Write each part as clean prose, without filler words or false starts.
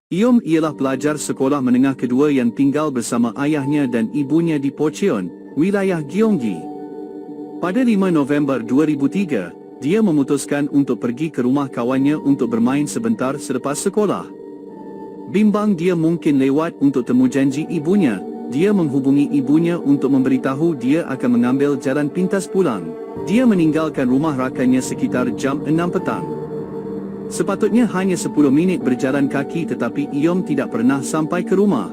Iom ialah pelajar sekolah menengah kedua yang tinggal bersama ayahnya dan ibunya di Pocheon, wilayah Gyeonggi. Pada 5 November 2003, dia memutuskan untuk pergi ke rumah kawannya untuk bermain sebentar selepas sekolah. Bimbang dia mungkin lewat untuk temu janji ibunya, dia menghubungi ibunya untuk memberitahu dia akan mengambil jalan pintas pulang. Dia meninggalkan rumah rakannya sekitar jam 6 petang. Sepatutnya hanya 10 minit berjalan kaki, tetapi Iom tidak pernah sampai ke rumah.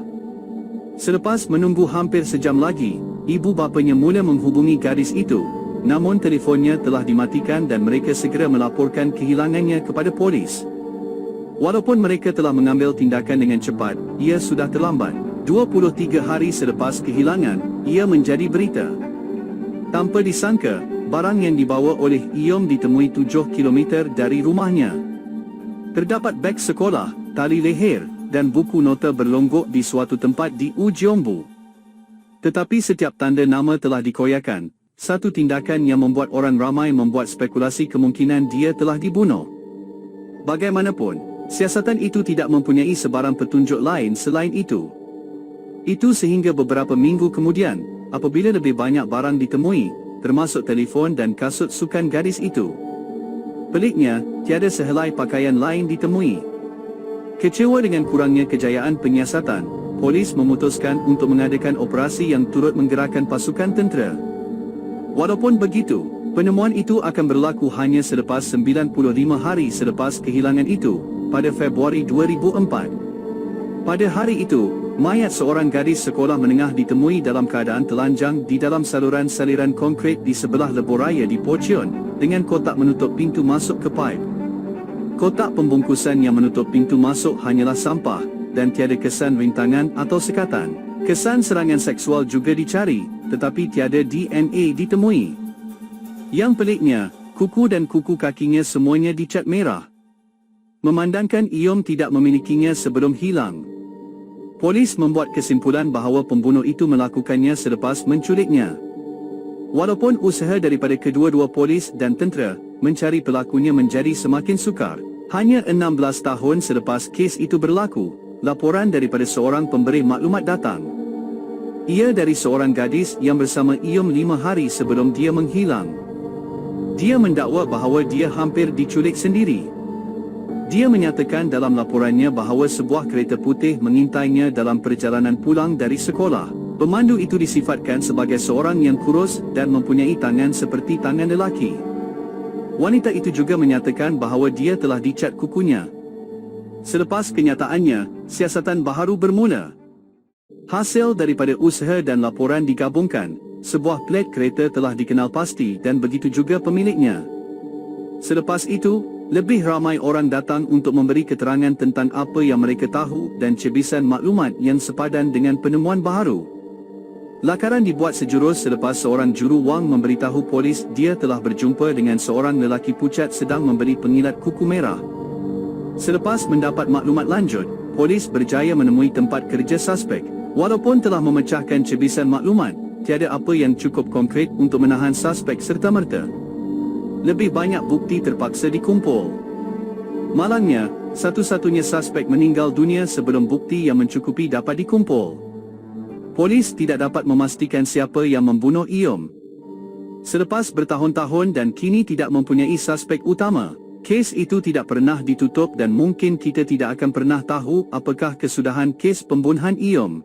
Selepas menunggu hampir sejam lagi, ibu bapanya mula menghubungi gadis itu, namun telefonnya telah dimatikan dan mereka segera melaporkan kehilangannya kepada polis. Walaupun mereka telah mengambil tindakan dengan cepat, ia sudah terlambat. 23 hari selepas kehilangan, ia menjadi berita. Tanpa disangka, barang yang dibawa oleh Iom ditemui 7 km dari rumahnya. Terdapat beg sekolah, tali leher, dan buku nota berlonggok di suatu tempat di Ujeongbu. Tetapi setiap tanda nama telah dikoyakkan, satu tindakan yang membuat orang ramai membuat spekulasi kemungkinan dia telah dibunuh. Bagaimanapun, siasatan itu tidak mempunyai sebarang petunjuk lain selain itu. Itu sehingga beberapa minggu kemudian, apabila lebih banyak barang ditemui, termasuk telefon dan kasut sukan gadis itu. Peliknya, tiada sehelai pakaian lain ditemui. Kecewa dengan kurangnya kejayaan penyiasatan, polis memutuskan untuk mengadakan operasi yang turut menggerakkan pasukan tentera. Walaupun begitu, penemuan itu akan berlaku hanya selepas 95 hari selepas kehilangan itu, pada Februari 2004. Pada hari itu, mayat seorang gadis sekolah menengah ditemui dalam keadaan telanjang di dalam saluran saliran konkrit di sebelah lebuhraya di Pocheon, dengan kotak menutup pintu masuk ke pipe. Kotak pembungkusan yang menutup pintu masuk hanyalah sampah, dan tiada kesan rintangan atau sekatan. Kesan serangan seksual juga dicari, tetapi tiada DNA ditemui. Yang peliknya, kuku dan kuku kakinya semuanya dicat merah, memandangkan Iom tidak memilikinya sebelum hilang. Polis membuat kesimpulan bahawa pembunuh itu melakukannya selepas menculiknya. Walaupun usaha daripada kedua-dua polis dan tentera mencari pelakunya menjadi semakin sukar, hanya 16 tahun selepas kes itu berlaku, laporan daripada seorang pemberi maklumat datang. Ia dari seorang gadis yang bersama Iom 5 hari sebelum dia menghilang. Dia mendakwa bahawa dia hampir diculik sendiri. Dia menyatakan dalam laporannya bahawa sebuah kereta putih mengintainya dalam perjalanan pulang dari sekolah. Pemandu itu disifatkan sebagai seorang yang kurus dan mempunyai tangan seperti tangan lelaki. Wanita itu juga menyatakan bahawa dia telah dicat kukunya. Selepas kenyataannya, siasatan baharu bermula. Hasil daripada usaha dan laporan digabungkan, sebuah plat kereta telah dikenal pasti dan begitu juga pemiliknya. Selepas itu, lebih ramai orang datang untuk memberi keterangan tentang apa yang mereka tahu dan cebisan maklumat yang sepadan dengan penemuan baharu. Lakaran dibuat sejurus selepas seorang juru wang memberitahu polis dia telah berjumpa dengan seorang lelaki pucat sedang memberi pengilat kuku merah. Selepas mendapat maklumat lanjut, polis berjaya menemui tempat kerja suspek. Walaupun telah memecahkan cebisan maklumat, tiada apa yang cukup konkret untuk menahan suspek serta-merta. Lebih banyak bukti terpaksa dikumpul. Malangnya, satu-satunya suspek meninggal dunia sebelum bukti yang mencukupi dapat dikumpul. Polis tidak dapat memastikan siapa yang membunuh Iom. Selepas bertahun-tahun dan kini tidak mempunyai suspek utama, kes itu tidak pernah ditutup dan mungkin kita tidak akan pernah tahu apakah kesudahan kes pembunuhan Iom.